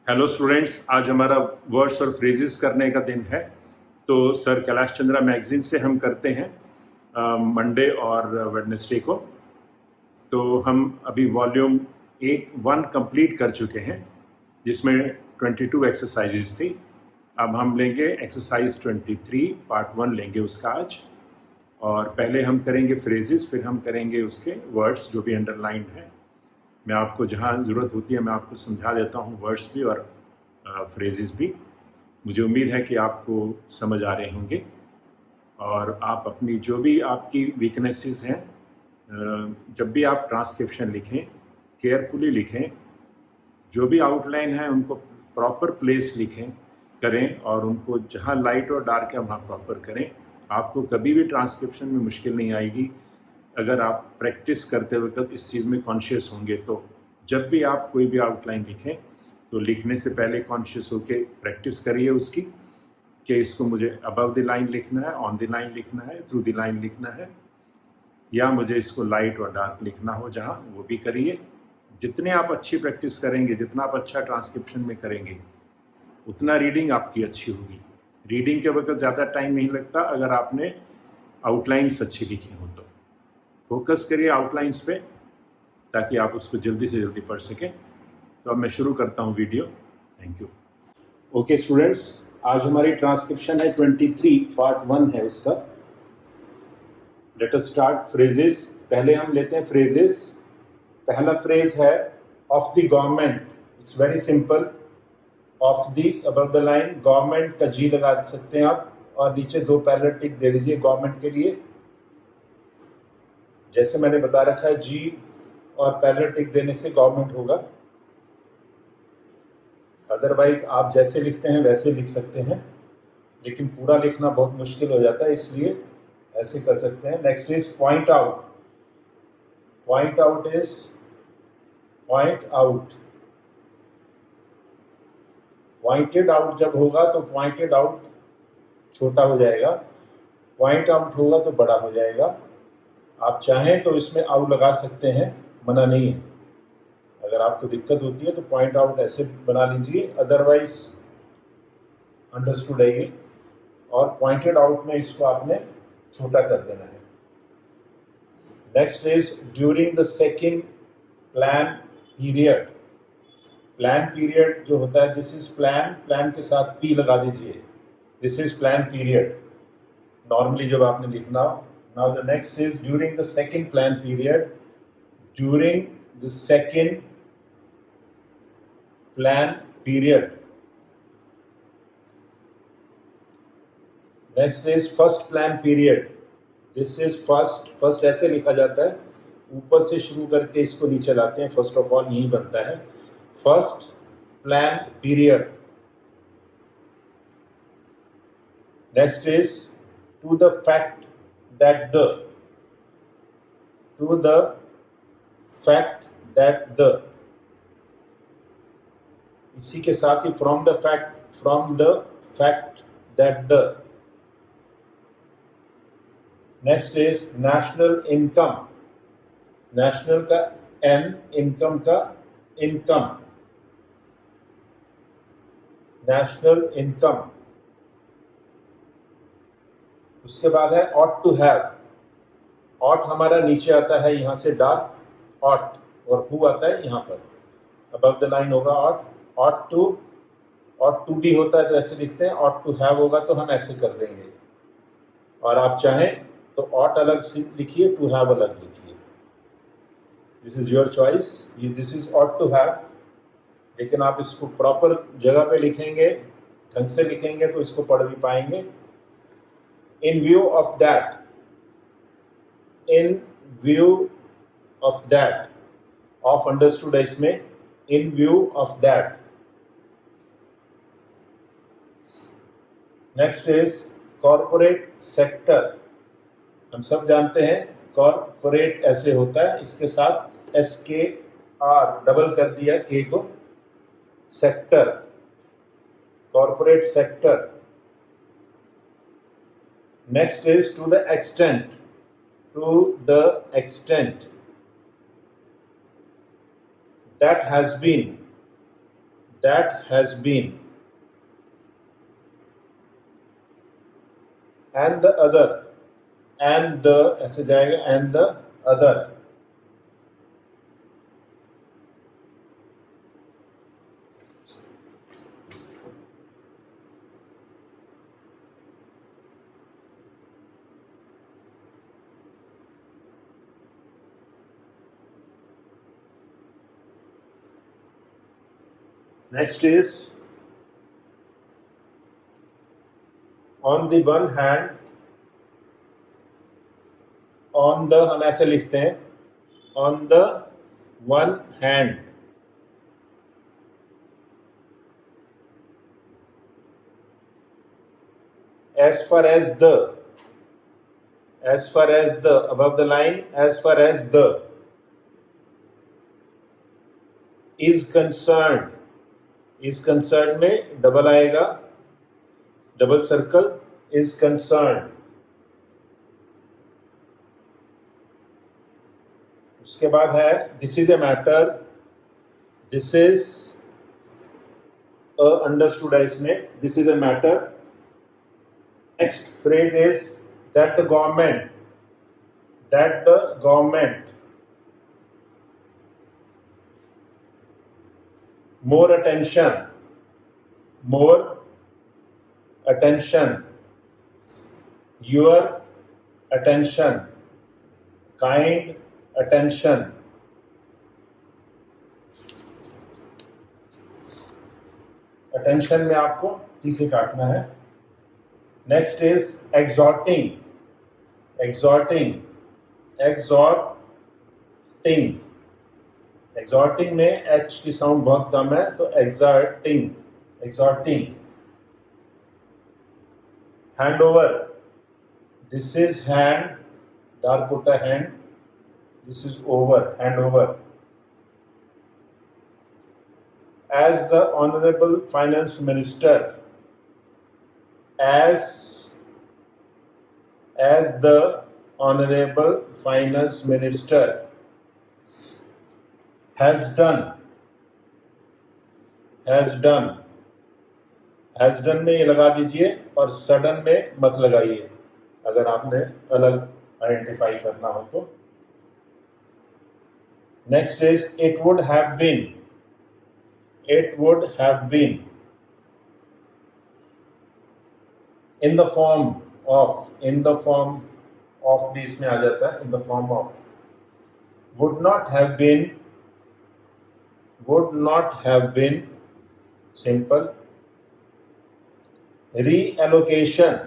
Hello students, आज हमारा words और फ्रेजेस करने का दिन है। तो सर कैलाश चंद्रा मैगजीन से हम करते हैं मंडे और वेडनेसडे को। तो हम अभी वॉल्यूम 1 कंप्लीट कर चुके हैं, जिसमें 22 एक्सरसाइजेज थी। अब हम लेंगे एक्सरसाइज 23 पार्ट 1 लेंगे उसका आज। और पहले हम करेंगे फ्रेजेस, फिर हम करेंगे उसके वर्ड्स जो भी अंडरलाइन है। मैं आपको जहाँ ज़रूरत होती है मैं आपको समझा देता हूँ, वर्ड्स भी और फ्रेजेस भी। मुझे उम्मीद है कि आपको समझ आ रहे होंगे और आप अपनी जो भी आपकी वीकनेसेस हैं, जब भी आप ट्रांसक्रिप्शन लिखें केयरफुली लिखें। जो भी आउटलाइन है उनको प्रॉपर प्लेस लिखें करें, और उनको जहाँ लाइट और डार्क है वहाँ प्रॉपर करें। आपको कभी भी ट्रांसक्रिप्शन में मुश्किल नहीं आएगी अगर आप प्रैक्टिस करते वक्त इस चीज़ में कॉन्शियस होंगे। तो जब भी आप कोई भी आउटलाइन लिखें तो लिखने से पहले कॉन्शियस होकर प्रैक्टिस करिए उसकी, कि इसको मुझे अबव द लाइन लिखना है, ऑन द लाइन लिखना है, थ्रू द लाइन लिखना है, या मुझे इसको लाइट और डार्क लिखना हो जहाँ, वो भी करिए। जितने आप अच्छी प्रैक्टिस करेंगे, जितना आप अच्छा ट्रांसक्रिप्शन में करेंगे, उतना रीडिंग आपकी अच्छी होगी। रीडिंग के वक्त ज़्यादा टाइम नहीं लगता अगर आपने आउटलाइंस अच्छी लिखी हो तो। फोकस करिए आउटलाइंस पे ताकि आप उसको जल्दी से जल्दी पढ़ सकें। तो अब मैं शुरू करता हूँ video. Thank you. Okay students, आज हमारी ट्रांसक्रिप्शन है 23 पार्ट 1 है उसका। Let us start phrases. पहले हम लेते हैं फ्रेजेस। पहला फ्रेज है of the government. It's very simple. Of the above the line, government का जी लगा सकते हैं आप, और नीचे 2 पैरेलल टिक दे दीजिए गवर्नमेंट के लिए। जैसे मैंने बता रखा है, जी और पैरेलल टिक देने से गवर्नमेंट होगा। अदरवाइज आप जैसे लिखते हैं वैसे लिख सकते हैं, लेकिन पूरा लिखना बहुत मुश्किल हो जाता है, इसलिए ऐसे कर सकते हैं। Next is point out. Point out is point out. Pointed out जब होगा तो पॉइंटेड आउट छोटा हो जाएगा, पॉइंट आउट होगा तो बड़ा हो जाएगा। आप चाहें तो इसमें आउट लगा सकते हैं, मना नहीं है। अगर आपको दिक्कत होती है तो पॉइंट आउट ऐसे बना लीजिए, अदरवाइज अंडरस्टूड है ये। और पॉइंटेड आउट में इसको आपने छोटा कर देना है। Next is during the second plan period. Plan period जो होता है, दिस इज प्लान, प्लान के साथ पी लगा दीजिए। This is plan period normally जब आपने लिखना हो। Now the next is during the second plan period. During the second plan period. Next is first plan period. This is first. First ऐसे लिखा जाता है, ऊपर से शुरू करके इसको नीचे लाते हैं। फर्स्ट ऑफ ऑल यही बनता है, first plan period. Next is to the fact that the. To the fact that the. इसी के साथ ही from the fact that the. Next is national income. National का एन, इनकम का इनकम। National income. उसके बाद है ऑट टू हैव। ऑट हमारा नीचे आता है यहाँ से डार्क ऑट, और हु आता है यहाँ पर, अबव द लाइन होगा ऑट। ऑट टू भी होता है तो ऐसे लिखते हैं, ऑट टू हैव होगा तो हम ऐसे कर देंगे। और आप चाहें तो ऑट अलग लिखिए, टू हैव अलग लिखिए। This is your choice. ये this is ought to have, लेकिन आप इसको प्रॉपर जगह पे लिखेंगे, ढंग से लिखेंगे तो इसको पढ़ भी पाएंगे। इन view of that. In view of that. Of understood है इसमें, इन view of that. Next is corporate sector. हम सब जानते हैं कॉर्पोरेट ऐसे होता है, इसके साथ SKR डबल कर दिया के को, sector, corporate sector. Next is to the extent. To the extent that has been that has been, and the other, and the ऐसे जाएगा, and the other. Next is on the one hand, on the हम ऐसे लिखते हैं, on the one hand, as far as the above the line, as far as the is concerned में double आएगा, double circle, is concerned. उसके बाद है this is a matter, this is a understood है इसमें, this is a matter. Next phrase is that the government more attention, your attention, kind attention. Attention में आपको T से काटना है. Next is exhorting में H की साउंड बहुत कम है, तो exhorting. Hand over, this is hand, dark होता है hand, this is over, hand over. As the honorable finance minister, as the honorable finance minister has done में ये लगा दीजिए और सडन में मत लगाइए, अगर आपने अलग आइडेंटिफाई करना हो तो. Next is it would have been in the form of भी इसमें आ जाता है, in the form of. would not have been simple. reallocation,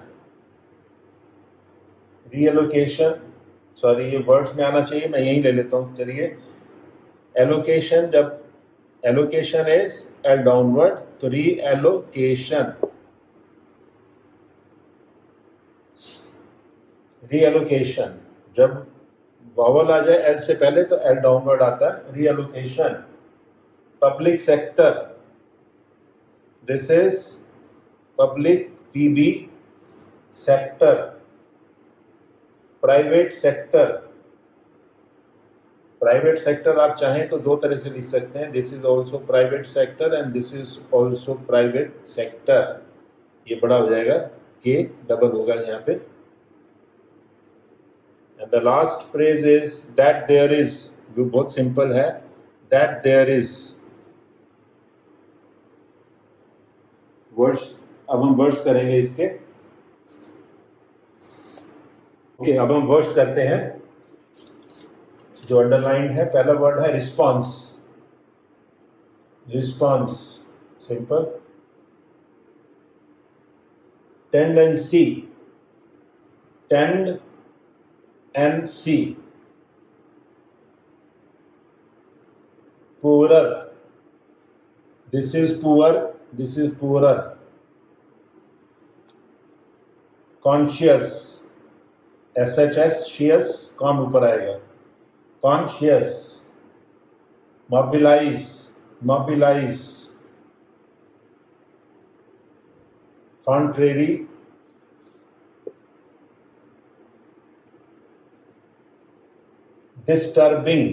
sorry ये वर्ड्स में आना चाहिए, मैं यही ले लेता हूँ. चलिए, एलोकेशन, जब एलोकेशन इज एल डाउनवर्ड, तो रीएलोकेशन जब वावल आ जाए एल से पहले तो एल डाउनवर्ड आता है, reallocation. Public sector, this is public, PB, sector, private sector आप चाहें तो दो तरह से लिख सकते हैं, this is also private sector and this is also private sector. ये बड़ा हो जाएगा, के डबल होगा यहाँ पे. And the last phrase is that there is, जो बहुत सिंपल है, दैट देयर इज. वर्ड्स, अब हम वर्ड्स करेंगे इसके. ओके, अब हम वर्ड्स करते हैं जो अंडरलाइन है. पहला वर्ड है response, simple. Tendency, poorer, this is poorer. Conscious, SHS, कॉम ऊपर आएगा, conscious. Mobilise, contrary. Disturbing,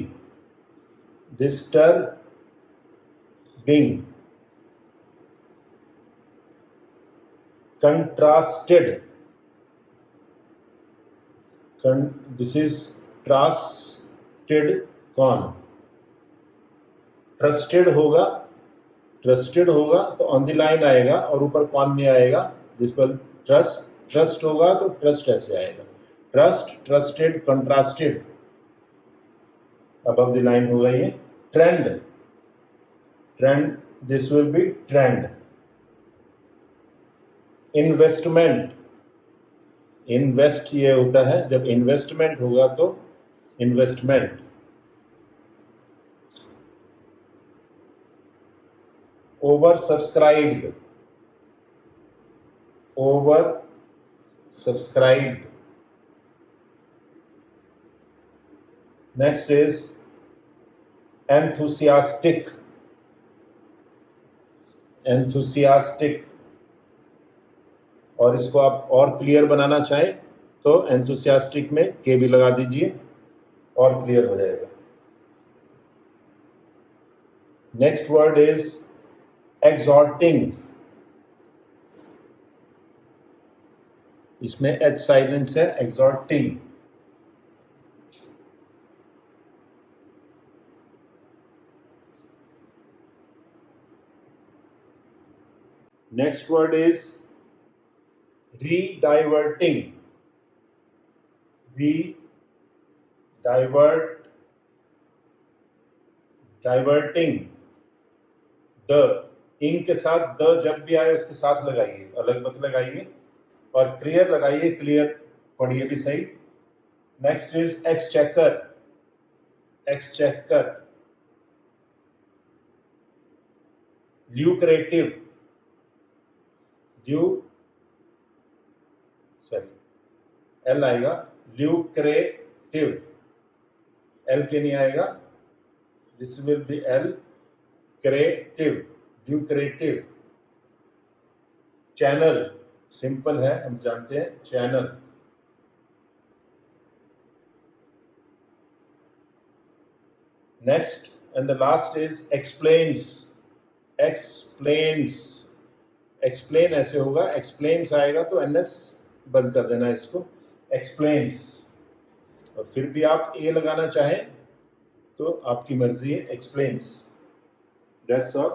contrasted, this is trusted corn. Trusted होगा, ट्रस्टेड होगा तो ऑन द लाइन आएगा और ऊपर कॉर्न में आएगा, जिस पर ट्रस्ट, ट्रस्ट होगा तो ट्रस्ट ऐसे आएगा, trust, trusted, contrasted, above the line होगा ये। Trend, trend, this will be trend. Investment, invest ये होता है, जब इन्वेस्टमेंट होगा तो investment. Over subscribed, over subscribed. Next is enthusiastic, enthusiastic, और इसको आप और क्लियर बनाना चाहें तो enthusiastic में के भी लगा दीजिए और क्लियर हो जाएगा। नेक्स्ट वर्ड इज exhorting, इसमें एच साइलेंस है, exhorting। Next word is rediverting, diverting. The, ing के साथ द जब भी आए उसके साथ लगाइए, अलग मत लगाइए, और क्लियर लगाइए, क्लियर पढ़िए भी सही। Next is exchequer, exchequer. Lucrative, L आएगा, ल्यूक्रेटिव, एल के नहीं आएगा, this will be L, creative, lucrative. Channel, simple है, हम जानते हैं, channel. Next and the last is explains, explains. Explain ऐसे होगा, एक्सप्लेन्स आएगा तो एनएस बंद कर देना इसको, एक्सप्लेन्स। और फिर भी आप ए लगाना चाहें तो आपकी मर्जी है, एक्सप्लेन्स। That's all.